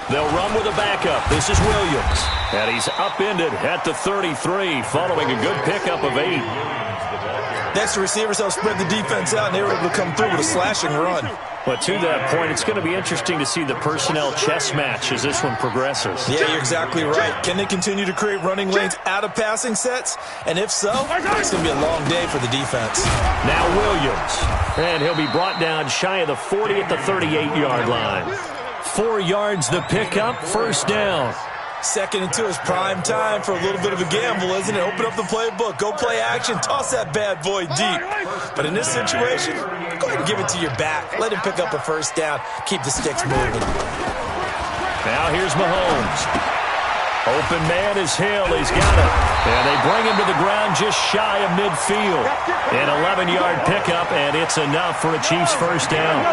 They'll run with a backup. This is Williams. And he's upended at the 33 following a good pickup of 8. Next, the receivers help spread the defense out, and they were able to come through with a slashing run. But to that point, it's going to be interesting to see the personnel chess match as this one progresses. Yeah, you're exactly right. Can they continue to create running lanes out of passing sets? And if so, it's going to be a long day for the defense. Now Williams. And he'll be brought down shy of the 40 at the 38-yard line. 4 yards the pickup, first down. 2nd and 2 is prime time for a little bit of a gamble, isn't it? Open up the playbook, go play action, toss that bad boy deep. But in this situation, go ahead and give it to your back. Let him pick up a first down, keep the sticks moving. Now here's Mahomes. Open man is Hill, he's got it. And they bring him to the ground just shy of midfield. An 11-yard pickup, and it's enough for a Chiefs first down.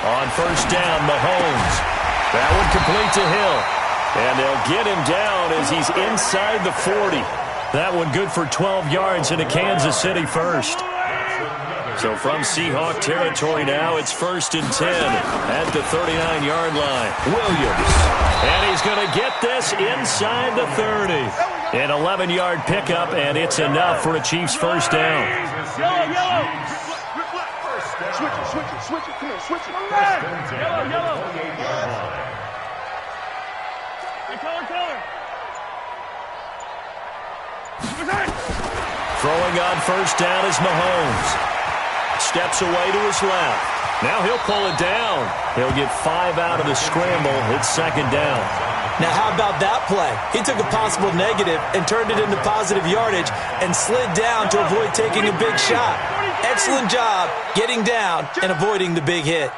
On first down, Mahomes. That one complete to Hill. And they'll get him down as he's inside the 40. That one good for 12 yards into Kansas City first. So from Seahawk territory now, it's 1st and 10 at the 39-yard line. Williams. And he's going to get this inside the 30. An 11-yard pickup, and it's enough for a Chiefs first down. Switch it, come here, switch it. Yellow. Throwing on first down is Mahomes. Steps away to his left. Now he'll pull it down. He'll get 5 out of the scramble. It's 2nd down. Now, how about that play? He took a possible negative and turned it into positive yardage and slid down to avoid taking a big shot. Excellent job getting down and avoiding the big hit.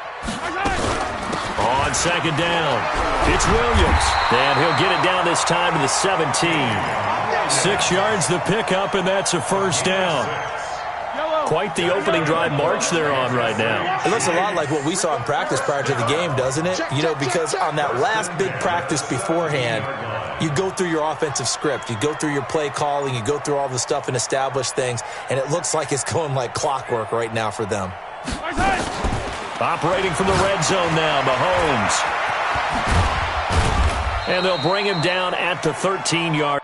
On 2nd down, it's Williams. And he'll get it down this time to the 17. 6 yards the pickup, and that's a first down. Quite the opening drive march they're on right now. It looks a lot like what we saw in practice prior to the game, doesn't it? You know, because on that last big practice beforehand, you go through your offensive script. You go through your play calling. You go through all the stuff and establish things. And it looks like it's going like clockwork right now for them. Operating from the red zone now, Mahomes. And they'll bring him down at the 13-yard.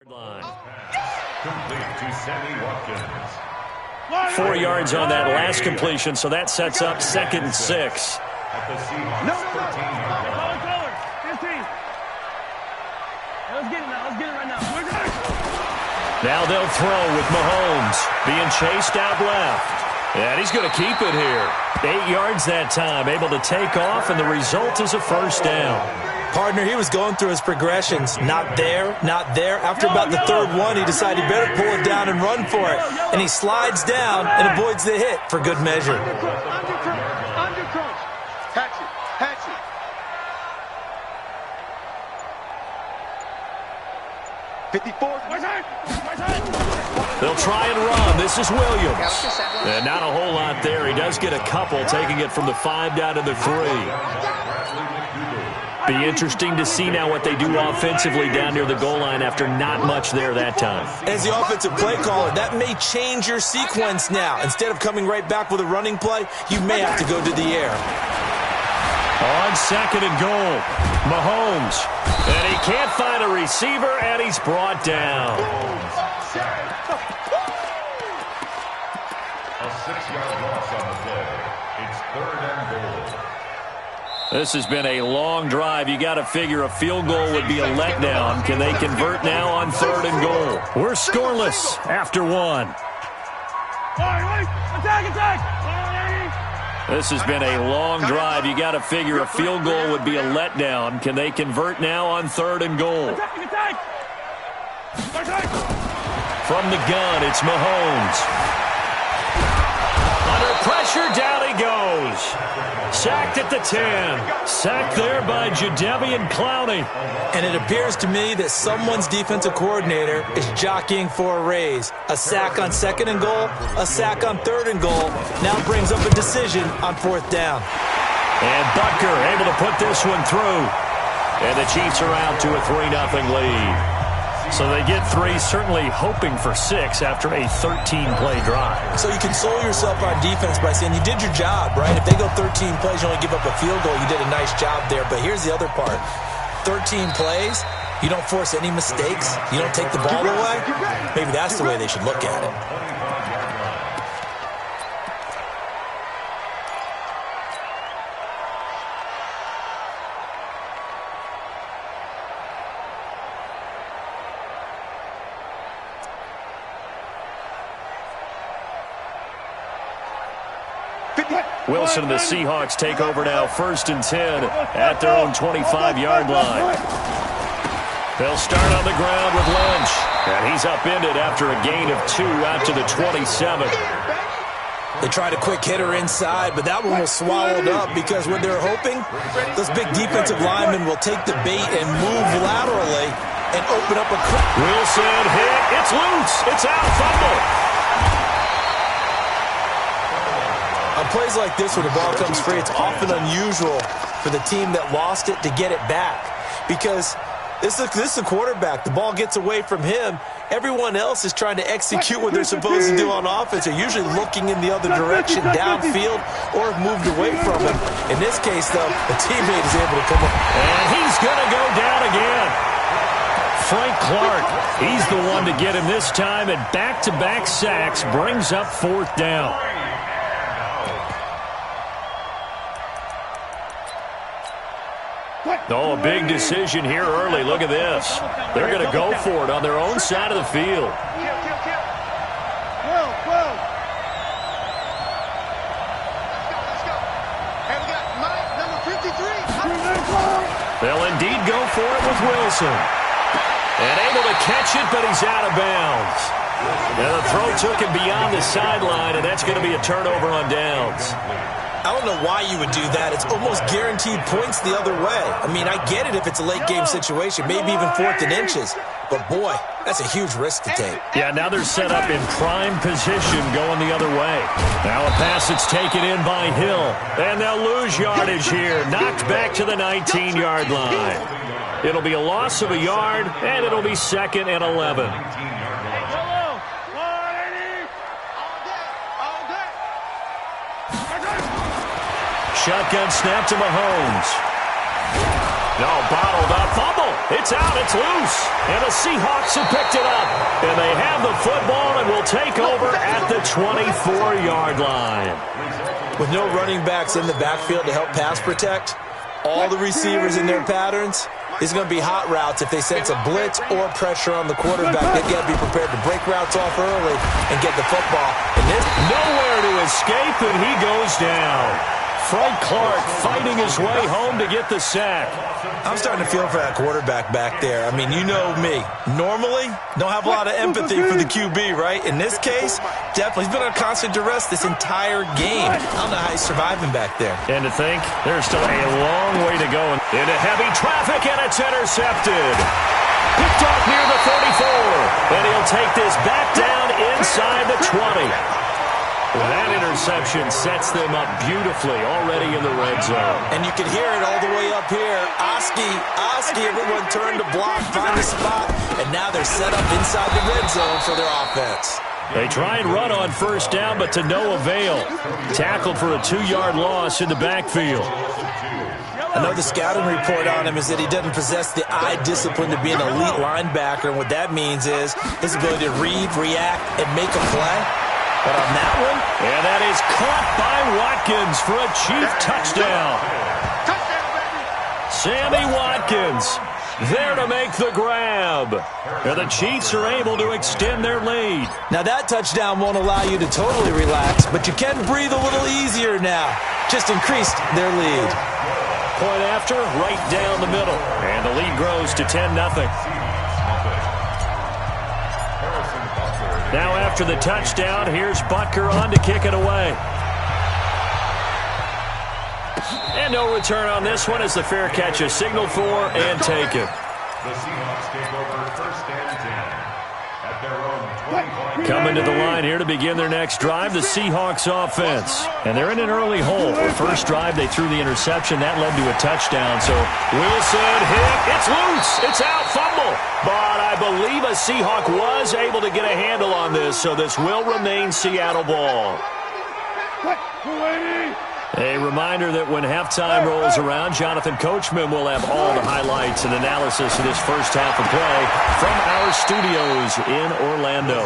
Line. Complete to Sammy Watkins. 4 yards on that last completion, so that sets up 2nd and 6. At the Seahawks 13-yard line. 15. Let's get it right now. Now they'll throw with Mahomes being chased out left. And he's going to keep it here. 8 yards that time, able to take off, and the result is a first down. Partner, he was going through his progressions. Not there, not there. After about the 3rd one, he decided he better pull it down and run for it. And he slides down and avoids the hit for good measure. Undercross. Hatch it. They'll try and run. This is Williams. And not a whole lot there. He does get a couple, taking it from the 5 down to the 3. Be interesting to see now what they do offensively down near the goal line after not much there that time. As the offensive play caller, that may change your sequence now. Instead of coming right back with a running play, you may have to go to the air. On 2nd and goal, Mahomes. And he can't find a receiver, and he's brought down. A 6-yard loss on the play. It's 3rd and goal. This has been a long drive. You got to figure a field goal would be a letdown. Can they convert now on 3rd and goal? We're scoreless after 1. This has been a long drive. You got to figure a field goal would be a letdown. Can they convert now on 3rd and goal? From the gun, it's Mahomes. Under pressure, down he goes. Sacked at the 10. Sacked there by Jadeveon Clowney. And it appears to me that someone's defensive coordinator is jockeying for a raise. A sack on 2nd and goal, a sack on 3rd and goal. Now brings up a decision on 4th down. And Butker able to put this one through. And the Chiefs are out to a 3-0 lead. So they get 3, certainly hoping for 6 after a 13-play drive. So you console yourself on defense by saying you did your job, right? If they go 13 plays, you only give up a field goal, you did a nice job there. But here's the other part. 13 plays, you don't force any mistakes, you don't take the ball away. Maybe that's the way they should look at it. Wilson and the Seahawks take over now, 1st and 10 at their own 25-yard line. They'll start on the ground with Lynch, and he's upended after a gain of 2 out to the 27. They tried a quick hitter inside, but that one was swallowed up because what they're hoping, those big defensive linemen will take the bait and move laterally and open up a quick. Wilson hit. It's loose. It's out. Fumble. On plays like this where the ball comes free, it's often unusual for the team that lost it to get it back because this is a quarterback. The ball gets away from him. Everyone else is trying to execute what they're supposed to do on offense. They're usually looking in the other direction, downfield, or have moved away from him. In this case, though, the teammate is able to come up. And he's going to go down again. Frank Clark, he's the one to get him this time, and back-to-back sacks brings up 4th down. Oh, a big decision here early. Look at this. They're going to go for it on their own side of the field. They'll indeed go for it with Wilson. And able to catch it, but he's out of bounds. And the throw took him beyond the sideline, and that's going to be a turnover on downs. I don't know why you would do that. It's almost guaranteed points the other way. I mean, I get it if it's a late-game situation, maybe even 4th and inches. But, boy, that's a huge risk to take. Yeah, now they're set up in prime position going the other way. Now a pass that's taken in by Hill. And they'll lose yardage here. Knocked back to the 19-yard line. It'll be a loss of a yard, and it'll be 2nd and 11. Shotgun snap to Mahomes. No, bottled up. Fumble. It's out. It's loose. And the Seahawks have picked it up. And they have the football and will take over at the 24-yard line. With no running backs in the backfield to help pass protect, all the receivers in their patterns, is going to be hot routes if they sense a blitz or pressure on the quarterback. They've got to be prepared to break routes off early and get the football. And this nowhere to escape, and he goes down. Frank Clark fighting his way home to get the sack. I'm starting to feel for that quarterback back there. I mean, you know me. Normally, don't have a lot of empathy for the QB, right? In this case, definitely. He's been on constant duress this entire game. I don't know how he's surviving back there. And to think, there's still a long way to go into heavy traffic, and it's intercepted. Picked off near the 34. And he'll take this back down inside the 20. That interception sets them up beautifully already in the red zone. And you can hear it all the way up here. Oski, everyone turned to block, find a spot, and now they're set up inside the red zone for their offense. They try and run on 1st down, but to no avail. Tackled for a 2-yard loss in the backfield. I know the scouting report on him is that he doesn't possess the eye discipline to be an elite linebacker, and what that means is his ability to read, react, and make a play. But on that one, and that is caught by Watkins for a Chief touchdown. Sammy Watkins there to make the grab. And the Chiefs are able to extend their lead. Now that touchdown won't allow you to totally relax, but you can breathe a little easier now. Just increased their lead. Point after, right down the middle. And the lead grows to 10-0. Now after the touchdown, here's Butker on to kick it away. And no return on this one as the fair catch is signaled for and taken. The Seahawks take over first and 10 at their own 25. Coming to the line here to begin their next drive, the Seahawks offense. And they're in an early hole. The first drive, they threw the interception. That led to a touchdown. So Wilson hit. It's loose. It's out. Fumble. But I believe a Seahawk was able to get a handle on this, so this will remain Seattle ball. A reminder that when halftime rolls around, Jonathan Coachman will have all the highlights and analysis of this first half of play from our studios in Orlando.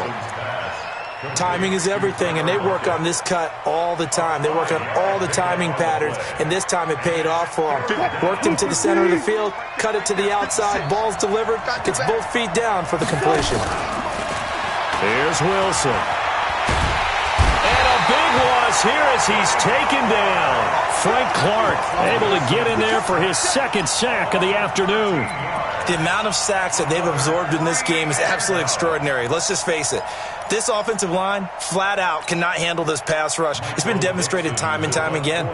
Timing is everything, and they work on this cut all the time. They work on all the timing patterns, and this time it paid off for them. Worked him to the center of the field, cut it to the outside, ball's delivered, gets both feet down for the completion. Here's Wilson. And a big loss here as he's taken down. Frank Clark able to get in there for his second sack of the afternoon. The amount of sacks that they've absorbed in this game is absolutely extraordinary. Let's just face it. This offensive line, flat out, cannot handle this pass rush. It's been demonstrated time and time again.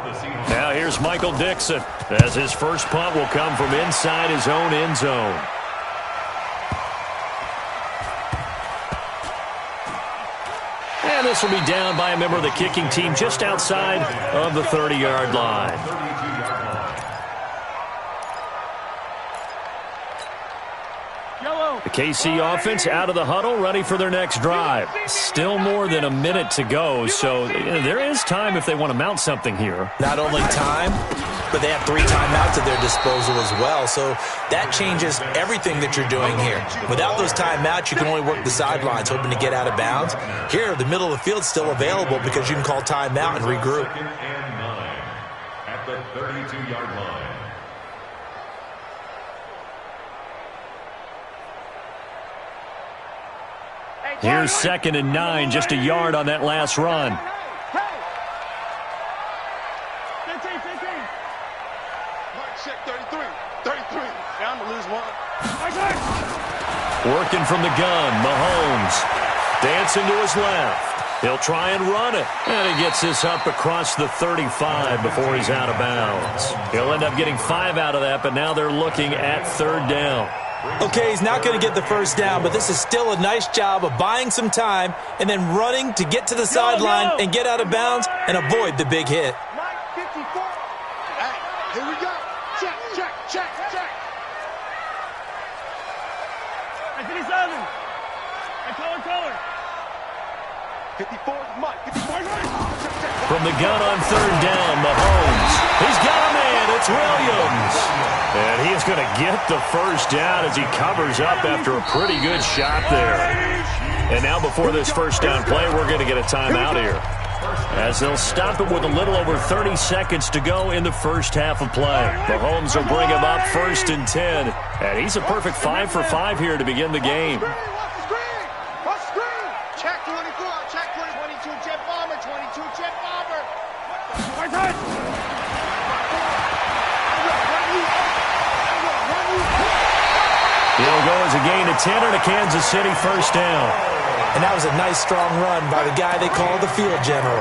Now here's Michael Dixon as his first punt will come from inside his own end zone. And this will be down by a member of the kicking team just outside of the 30-yard line. The KC offense out of the huddle, ready for their next drive. Still more than a minute to go, so there is time if they want to mount something here. Not only time, but they have 3 timeouts at their disposal as well, so that changes everything that you're doing here. Without those timeouts, you can only work the sidelines, hoping to get out of bounds. Here, the middle of the field's still available because you can call timeout and regroup. Second and 9 at the 32-yard line. Here's 2nd and 9, just a yard on that last run. 15. Mark, check 33. 33. Now I'm going to lose one. Working from the gun, Mahomes. Dancing to his left. He'll try and run it. And he gets this up across the 35 before he's out of bounds. He'll end up getting 5 out of that, but now they're looking at 3rd down. Okay, he's not going to get the first down, but this is still a nice job of buying some time and then running to get to the sideline and get out of bounds and avoid the big hit. Mike, 54. Hey, here we go. Check, check, check, check. Hey, 57. Hey, color. 54, Mike, 54. From the gun on 3rd down, Mahomes. He's got a man. It's Williams. And he is going to get the first down as he covers up after a pretty good shot there. And now before this first down play, we're going to get a timeout here, as they'll stop it with a little over 30 seconds to go in the first half of play. Mahomes will bring him up 1st and 10. And he's a perfect 5 for 5 here to begin the game. Watch the screen. Check 24. Check 22. Jet bomber. 22. Jet bomber. Right side. It'll go as a gain of 10 and a Kansas City first down. And that was a nice, strong run by the guy they call the field general.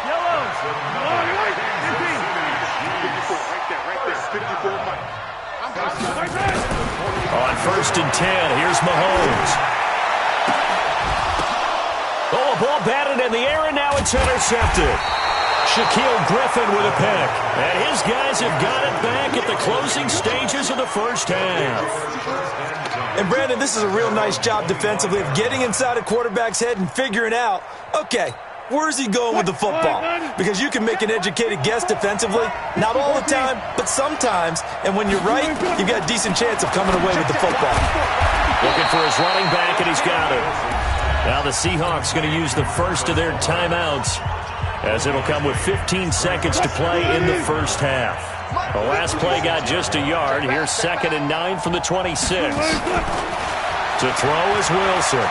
Yellow. 54. Right there. 54. On 1st and 10, here's Mahomes. Oh, a ball batted in the air, and now it's intercepted. Shaquille Griffin with a pick. And his guys have got it back at the closing stages of the first half. And, Brandon, this is a real nice job defensively of getting inside a quarterback's head and figuring out, okay, where's he going with the football? Because you can make an educated guess defensively. Not all the time, but sometimes. And when you're right, you've got a decent chance of coming away with the football. Looking for his running back, and he's got it. Now the Seahawks going to use the first of their timeouts, as it'll come with 15 seconds to play in the first half. The last play got just a yard. Here's 2nd and 9 from the 26. To throw is Wilson.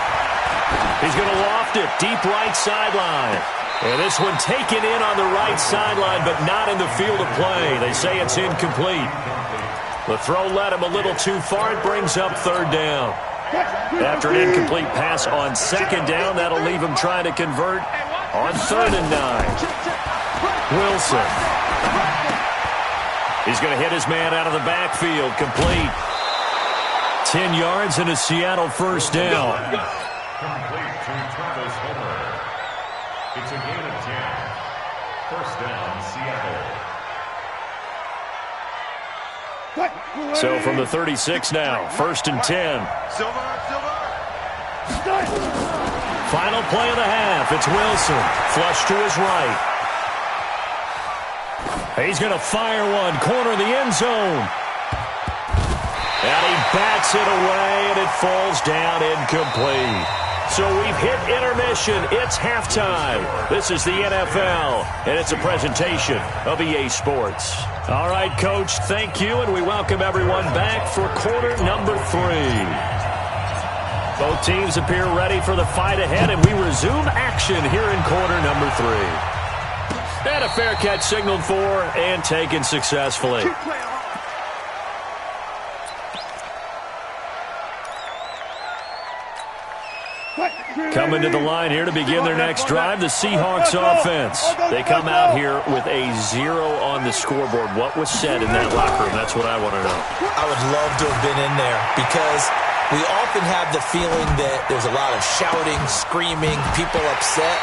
He's going to loft it deep right sideline. And this one taken in on the right sideline, but not in the field of play. They say it's incomplete. The throw led him a little too far. It brings up 3rd down. After an incomplete pass on 2nd down, that'll leave him trying to convert on 3rd and 9. Wilson. He's going to hit his man out of the backfield. Complete. 10 yards and a Seattle first down. Complete to Travis Homer. It's a gain of 10. First down, Seattle. So from the 36 now, 1st and 10. Final play of the half. It's Wilson. Flush to his right. He's going to fire one. Corner of the end zone. And he bats it away, and it falls down incomplete. So we've hit intermission. It's halftime. This is the NFL, and it's a presentation of EA Sports. All right, Coach, thank you, and we welcome everyone back for quarter number 3. Both teams appear ready for the fight ahead, and we resume action here in quarter number 3. And a fair catch signaled for and taken successfully. Coming to the line here to begin their next drive, the Seahawks offense. They come out here with a 0 on the scoreboard. What was said in that locker room? That's what I want to know. I would love to have been in there because we often have the feeling that there's a lot of shouting, screaming, people upset.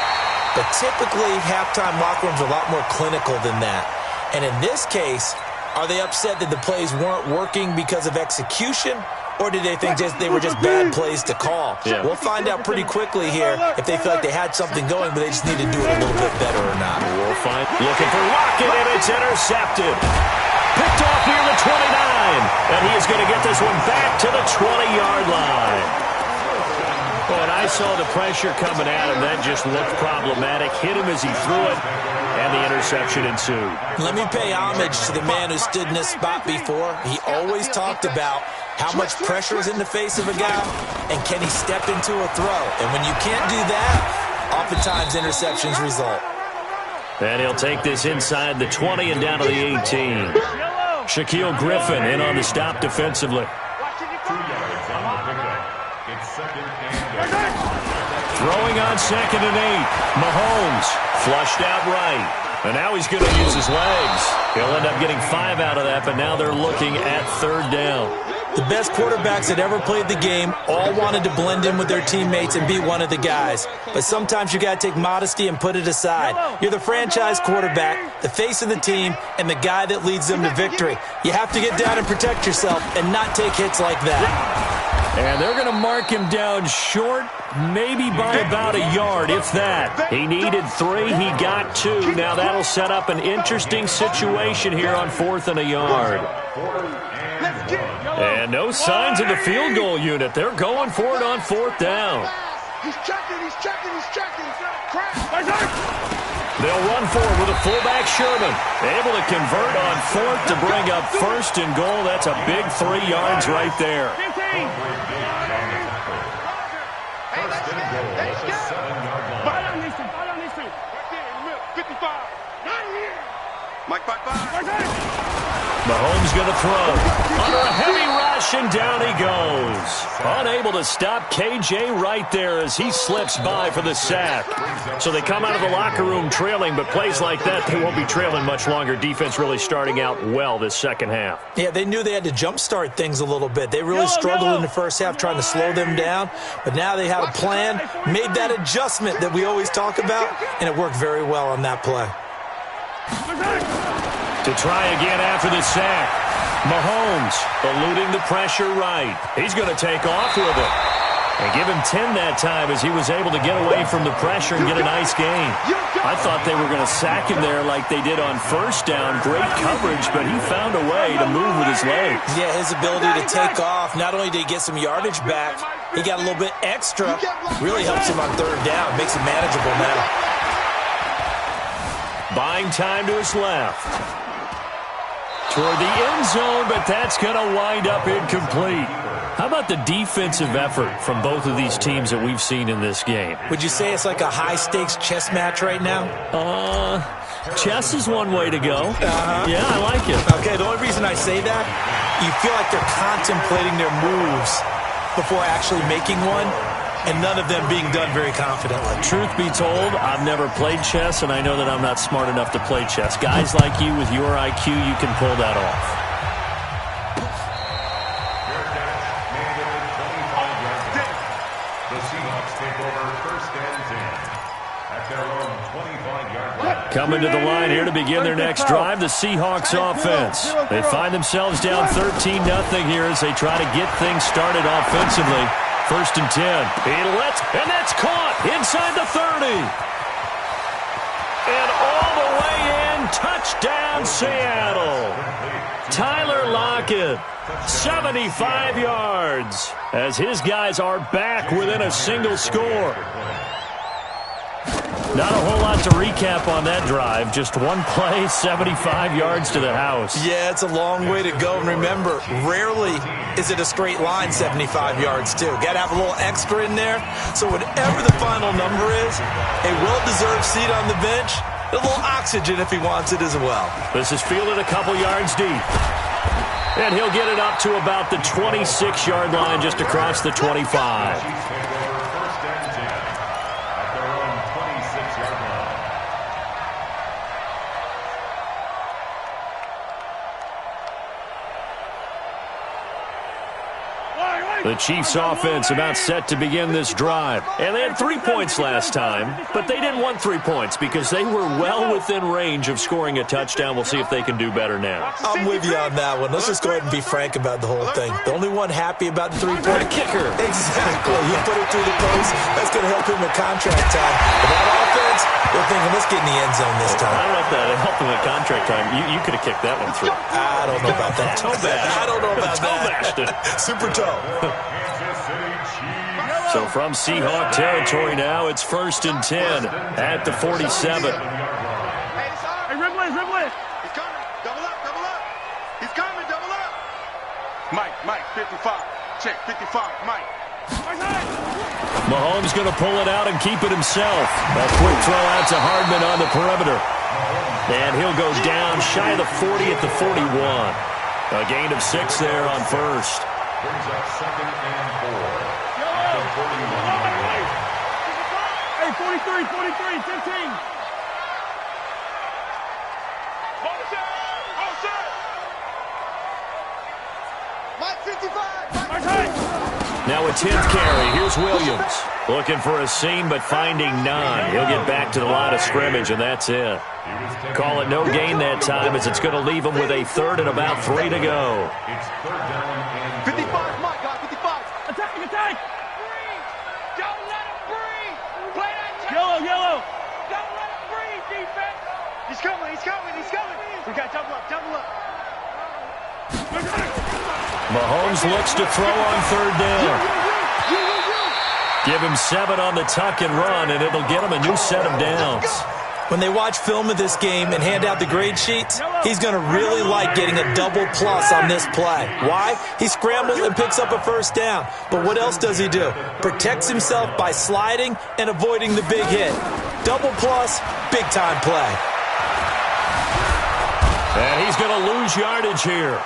But typically, halftime locker rooms are a lot more clinical than that. And in this case, are they upset that the plays weren't working because of execution? Or did they think they were just bad plays to call? Yeah. We'll find out pretty quickly here if they feel like they had something going, but they just need to do it a little bit better or not. We'll find. Looking for Lockett, and it's intercepted. Picked off near the 29. And he is going to get this one back to the 20-yard line. Oh, and I saw the pressure coming at him. That just looked problematic. Hit him as he threw it, and the interception ensued. Let me pay homage to the man who stood in this spot before. He always talked about how much pressure is in the face of a guy, and can he step into a throw? And when you can't do that, oftentimes interceptions result. And he'll take this inside the 20 and down to the 18. Shaquille Griffin in on the stop defensively. 2 yards on the pickup. It's second and 8. Throwing on 2nd and 8. Mahomes flushed out right. And now he's going to use his legs. He'll end up getting 5 out of that, but now they're looking at 3rd down. The best quarterbacks that ever played the game all wanted to blend in with their teammates and be one of the guys. But sometimes you got to take modesty and put it aside. You're the franchise quarterback, the face of the team, and the guy that leads them to victory. You have to get down and protect yourself and not take hits like that. And they're going to mark him down short, maybe by about a yard, if that. He needed 3, he got 2. Now that'll set up an interesting situation here on 4th and a yard. And no signs of the field goal unit. They're going for it on 4th down. He's checking. They'll run forward with a fullback Sherman. Able to convert on 4th to bring up 1st and goal. That's a big 3 yards right there. Mahomes going to throw. Under a heavy rush, and down he goes. Unable to stop KJ right there as he slips by for the sack. So they come out of the locker room trailing, but plays like that, they won't be trailing much longer. Defense really starting out well this second half. Yeah, they knew they had to jumpstart things a little bit. They really struggled in the first half trying to slow them down, but now they had a plan, made that adjustment that we always talk about, and it worked very well on that play. To try again after the sack. Mahomes eluding the pressure right. He's going to take off with it. And give him 10 that time as he was able to get away from the pressure and get a nice gain. I thought they were going to sack him there like they did on 1st down. Great coverage, but he found a way to move with his legs. Yeah, his ability to take off. Not only did he get some yardage back, he got a little bit extra. Really helps him on 3rd down. Makes it manageable now. Buying time to his left. Toward the end zone, but that's going to wind up incomplete. How about the defensive effort from both of these teams that we've seen in this game? Would you say it's like a high-stakes chess match right now? Chess is one way to go. Yeah, I like it. Okay, the only reason I say that, you feel like they're contemplating their moves before actually making one. and none of them being done very confidently. Truth be told, I've never played chess, and I know that I'm not smart enough to play chess. Guys like you with your IQ, you can pull that off. Coming to the line here to begin their next drive, the Seahawks offense. They find themselves down 13-0 here as they try to get things started offensively. 1st and 10. And that's caught inside the 30. And all the way in, touchdown Seattle. Tyler Lockett, 75 yards, as his guys are back within a single score. Not a whole lot to recap on that drive. Just one play, 75 yards to the house. Yeah, it's a long way to go. And remember, rarely is it a straight line 75 yards, too. Got to have a little extra in there. So whatever the final number is, a well-deserved seat on the bench, a little oxygen if he wants it as well. This is fielded a couple yards deep. And he'll get it up to about the 26-yard line just across the 25. The Chiefs offense about set to begin this drive. And they had 3 points last time, but they didn't want 3 points because they were well within range of scoring a touchdown. We'll see if they can do better now. I'm with you on that one. Let's just go ahead and be frank about the whole thing. The only one happy about the three-point kicker. Exactly. He put it through the post. That's going to help him with contract time. But that offense, they're thinking, let's get in the end zone this time. I don't know if that helped him with contract time. You could have kicked that one through. I don't know about that. Toe bash. I don't know about toe that. Bashed it. Super toe. So from Seahawk territory now, it's 1st and 10 at the 47. Hey, Ridley. He's coming. Double up. He's coming, double up. Mike, 55. Check, 55, Mike. Mahomes going to pull it out and keep it himself. A quick throw out to Hardman on the perimeter. And he'll go down shy of the 40 at the 41. A gain of 6 there on first. Brings up 2nd and 4. Hey, 43, 15. Mike, 55. Now a 10th carry. Here's Williams. Looking for a seam, but finding none. He'll get back to the line of scrimmage, and that's it. Call it no gain that time, as it's going to leave him with a 3rd and about 3 to go. It's 3rd down and 55, Mike, 55. Attack. Don't let him breathe. Play that yellow. Don't let him breathe, defense. He's coming. We got double up. Mahomes looks to throw on 3rd down. Give him 7 on the tuck and run, and it'll get him a new set of downs. When they watch film of this game and hand out the grade sheets, he's going to really like getting a double plus on this play. Why? He scrambles and picks up a 1st down. But what else does he do? Protects himself by sliding and avoiding the big hit. Double plus, big-time play. And he's going to lose yardage here,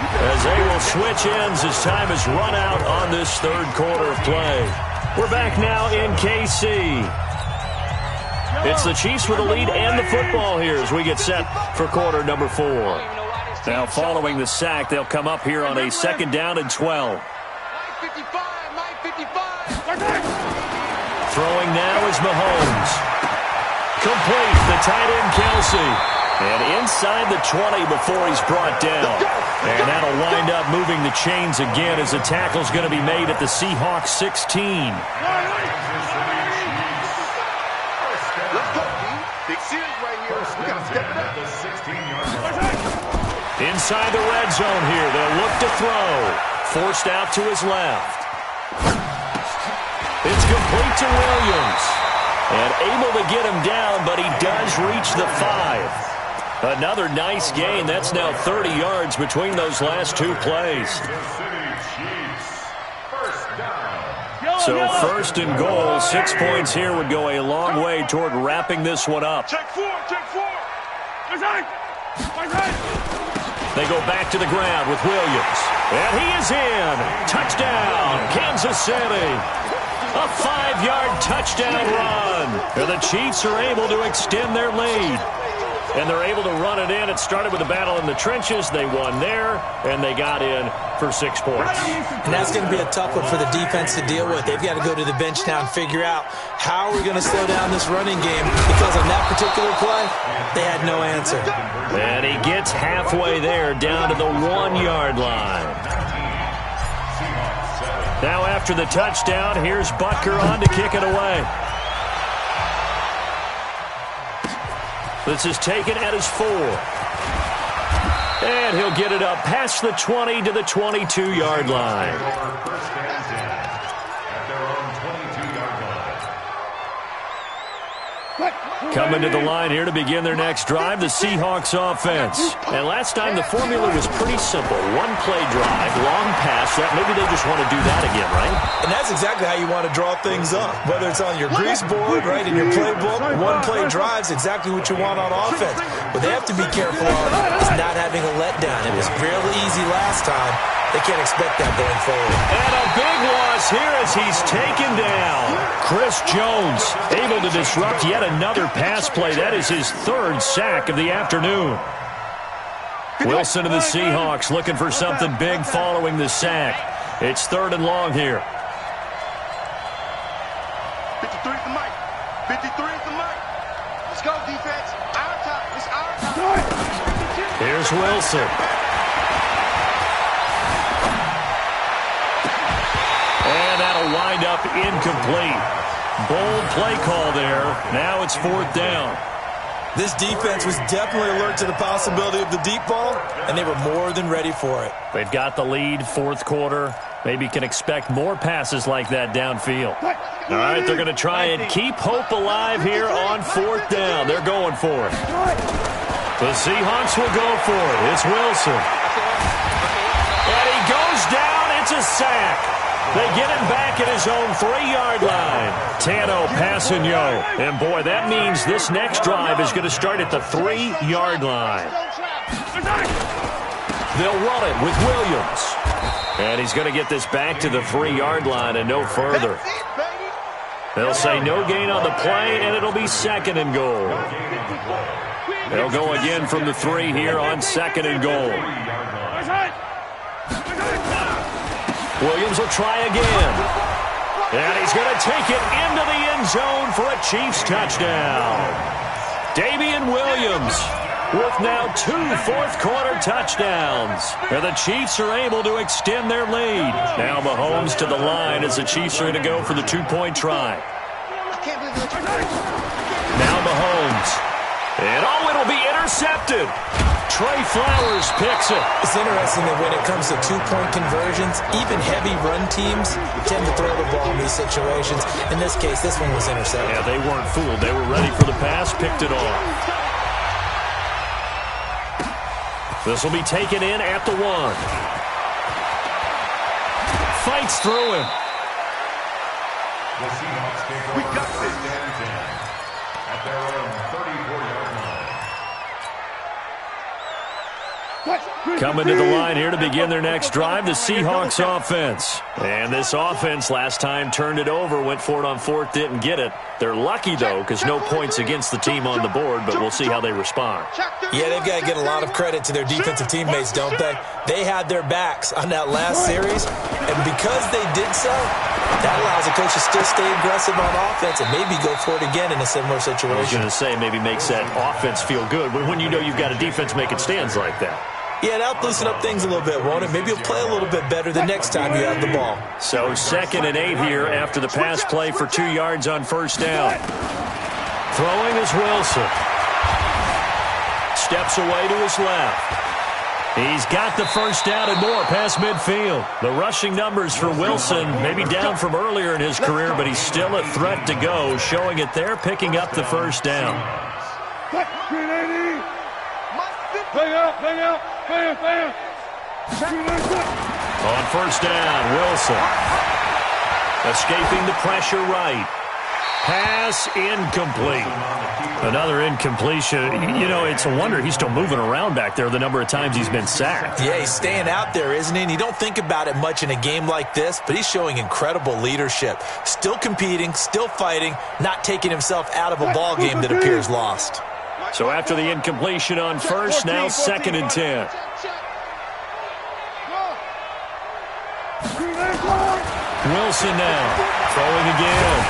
as they will switch ends as time has run out on this 3rd quarter of play. We're back now in KC. It's the Chiefs with the lead and the football here as we get set for quarter number 4. Now following the sack, they'll come up here on a 2nd down and 12. Mike 55. Throwing now is Mahomes. Complete, the tight end Kelsey. And inside the 20 before he's brought down. And that'll wind up moving the chains again as the tackle's going to be made at the Seahawks 16. Big series right here. We got to step it up. Inside the red zone here. They'll look to throw. Forced out to his left. It's complete to Williams. And able to get him down, but he does reach the 5. Another nice gain. That's now 30 yards between those last 2 plays. So 1st and goal, 6 points here would go a long way toward wrapping this one up. Check 4. They go back to the ground with Williams. And he is in. Touchdown, Kansas City. A 5-yard touchdown run. And the Chiefs are able to extend their lead. And they're able to run it in. It started with a battle in the trenches. They won there, and they got in for 6 points. And that's going to be a tough one for the defense to deal with. They've got to go to the bench now and figure out how we're going to slow down this running game, because on that particular play, they had no answer. And he gets halfway there, down to the 1-yard line. Now after the touchdown, here's Butker on to kick it away. This is taken at his 4. And he'll get it up past the 20 to the 22-yard line. First and 10 at their own 22-yard line. Coming to the line here to begin their next drive, the Seahawks offense. And last time the formula was pretty simple. 1-play drive, long pass. Maybe they just want to do that again, right? And that's exactly how you want to draw things up. Whether it's on your grease board, right, in your playbook, 1-play drive's exactly what you want on offense. What they have to be careful of is not having a letdown. It was real easy last time. They can't expect that going forward. And a big loss here as he's taken down. Chris Jones able to disrupt yet another pass play. That is his 3rd sack of the afternoon. Wilson and the Seahawks looking for something big following the sack. It's 3rd and long here. 53 is the mic. 53 is the mic. Let's go, defense. Our time. It's our time. Here's Wilson. And that'll wind up incomplete. Bold play call there. Now it's 4th down. This defense was definitely alert to the possibility of the deep ball, and they were more than ready for it. They've got the lead, 4th quarter. Maybe can expect more passes like that downfield. All right, they're going to try and keep hope alive here on 4th down. They're going for it. The Seahawks will go for it. It's Wilson. And he goes down. It's a sack. They get him back at his own 3-yard line. Tano passing yo. And, boy, that means this next drive is going to start at the 3-yard line. They'll run it with Williams. And he's going to get this back to the 3-yard line and no further. They'll say no gain on the play, and it'll be 2nd and goal. They'll go again from the 3 here on 2nd and goal. Williams will try again. And he's going to take it into the end zone for a Chiefs touchdown. Damian Williams with now 2 4th-quarter touchdowns. And the Chiefs are able to extend their lead. Now Mahomes to the line as the Chiefs are going to go for the 2-point try. Now Mahomes. And, it'll be intercepted. Trey Flowers picks it. It's interesting that when it comes to 2-point conversions, even heavy run teams tend to throw the ball in these situations. In this case, this one was intercepted. Yeah, they weren't fooled. They were ready for the pass, picked it off. This will be taken in at the 1. Fights through him. The Seahawks take over first and 10 at their own 34-yard line. Coming to the line here to begin their next drive, the Seahawks offense. And this offense last time turned it over, went for it on 4th, didn't get it. They're lucky, though, because no points against the team on the board, but we'll see how they respond. Yeah, they've got to get a lot of credit to their defensive teammates, don't they? They had their backs on that last series, and because they did so, that allows the coach to still stay aggressive on offense and maybe go for it again in a similar situation. I was going to say, maybe makes that offense feel good when you know you've got a defense making stands like that. Yeah, that'll loosen up things a little bit, won't it? Maybe you'll play a little bit better the next time you have the ball. So 2nd and 8 here after the pass play for 2 yards on 1st down. Throwing is Wilson. Steps away to his left. He's got the 1st down and more past midfield. The rushing numbers for Wilson maybe down from earlier in his career, but he's still a threat to go, showing it there, picking up the 1st down. On 1st down, Wilson. Escaping the pressure right. Pass incomplete. Another incompletion. You know, it's a wonder he's still moving around back there the number of times he's been sacked. Yeah, he's staying out there, isn't he? And you don't think about it much in a game like this, but he's showing incredible leadership. Still competing, still fighting, not taking himself out of a ball game that appears lost. So after the incompletion on first, now 2nd and 10. Wilson now, throwing again.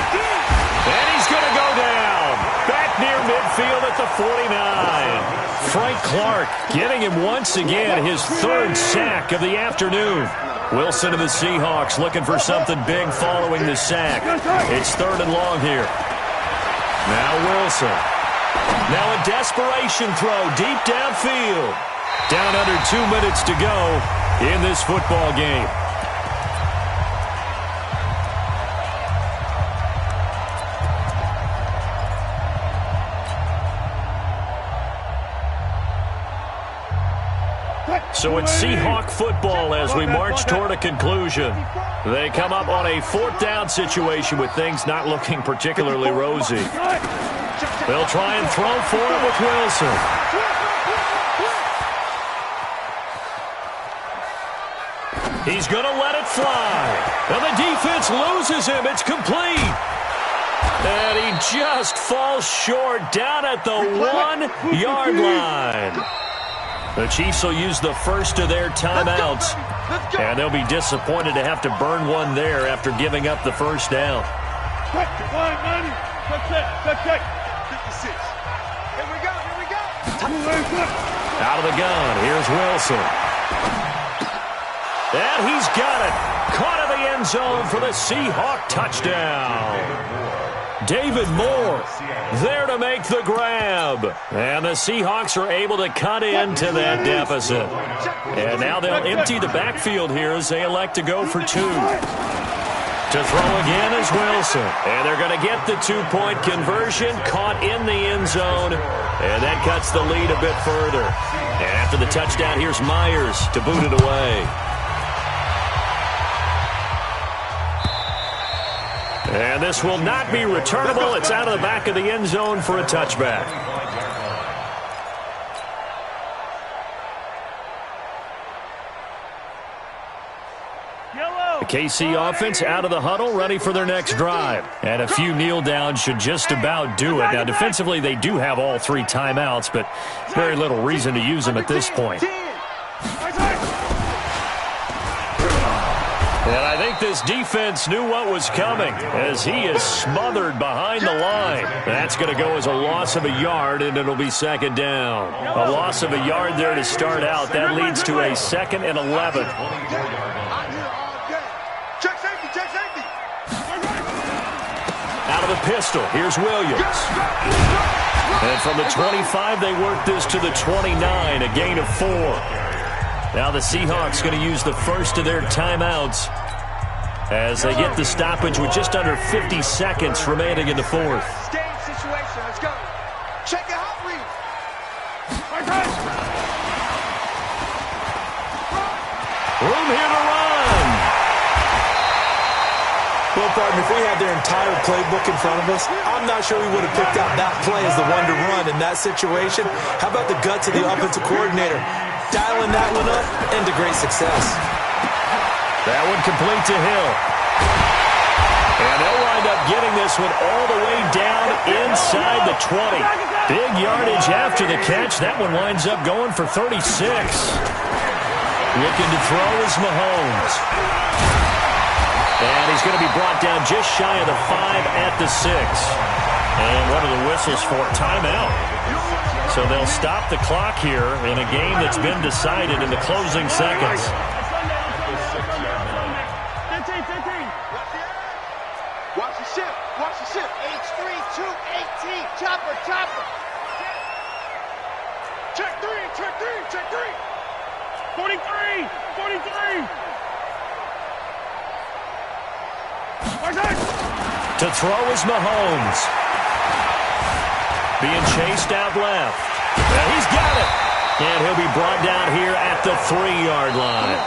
And he's going to go down. Back near midfield at the 49. Frank Clark getting him once again his 3rd sack of the afternoon. Wilson of the Seahawks looking for something big following the sack. It's 3rd and long here. Now Wilson. Now a desperation throw deep downfield. Down under 2 minutes to go in this football game. So it's Seahawk football as we march toward a conclusion. They come up on a 4th down situation with things not looking particularly rosy. They'll try and throw for it with Wilson. He's going to let it fly. And the defense loses him. It's complete. And he just falls short down at the 1-yard line. The Chiefs will use the first of their timeouts, and they'll be disappointed to have to burn one there after giving up the first down. Out of the gun, here's Wilson. And he's got it. Caught in the end zone for the Seahawk touchdown. David Moore there to make the grab. And the Seahawks are able to cut into that deficit. And now they'll empty the backfield here as they elect to go for 2. To throw again is Wilson. And they're going to get the 2-point conversion. Caught in the end zone. And that cuts the lead a bit further. And after the touchdown, here's Myers to boot it away. And this will not be returnable. It's out of the back of the end zone for a touchback. The KC offense out of the huddle, ready for their next drive. And a few kneel downs should just about do it. Now, defensively, they do have all 3 timeouts, but very little reason to use them at this point. And I think this defense knew what was coming as he is smothered behind the line. That's going to go as a loss of a yard, and it'll be 2nd down. A loss of a yard there to start out. That leads to a 2nd and 11. Out of the pistol, here's Williams. And from the 25, they work this to the 29, a gain of 4. Now the Seahawks going to use the first of their timeouts as they get the stoppage with just under 50 seconds remaining in the 4th. Game situation. Let's go. Check it out, read. Room here to run. Well, partner, if we had their entire playbook in front of us, I'm not sure we would have picked out that play as the one to run in that situation. How about the guts of the offensive coordinator? Dialing that one up into great success. That one complete to Hill. And they'll wind up getting this one all the way down inside the 20. Big yardage after the catch. That one winds up going for 36. Looking to throw is Mahomes. And he's going to be brought down just shy of the 5 at the 6. And what are the whistles for? Timeout. So they'll stop the clock here in a game that's been decided in the closing seconds. Watch the ship. Watch the ship. H3-2-18. Chopper, chopper. Check 3, check 3, check 3. 43, 43. To throw is Mahomes. Being chased out left. And he's got it. And he'll be brought down here at the 3-yard line.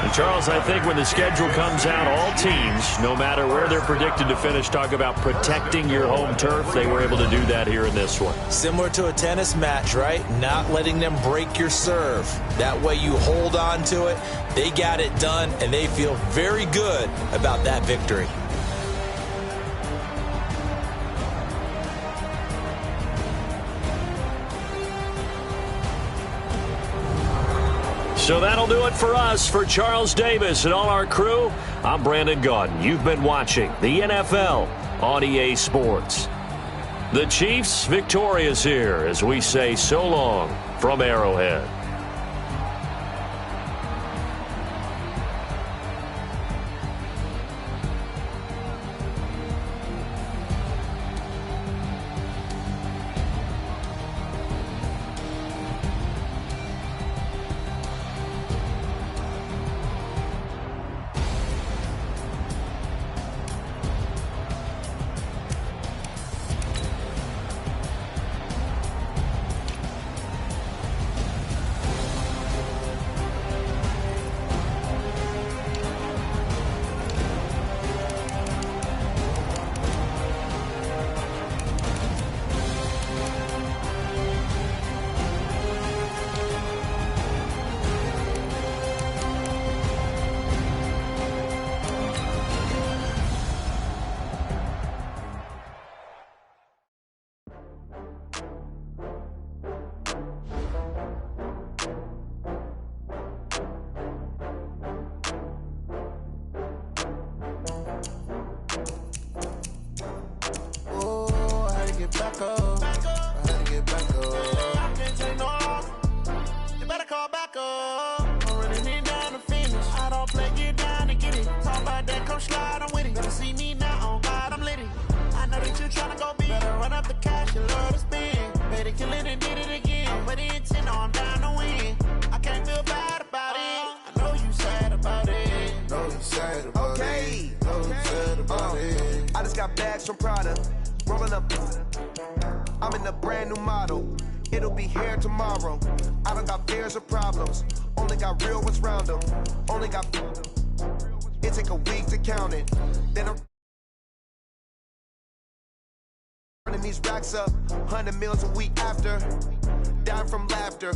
And Charles, I think when the schedule comes out, all teams, no matter where they're predicted to finish, talk about protecting your home turf. They were able to do that here in this one. Similar to a tennis match, right? Not letting them break your serve. That way you hold on to it. They got it done, and they feel very good about that victory. So that'll do it for us. For Charles Davis and all our crew, I'm Brandon Gaudin. You've been watching the NFL on EA Sports. The Chiefs victorious here as we say so long from Arrowhead. I just got bags from Prada, rolling up. I'm in a brand new model. It'll be here tomorrow. I don't got fears or problems. Only got real ones round them. Only got. It take a week to count it. Then I'm running these racks up. 100 meals a week after. Dying from laughter.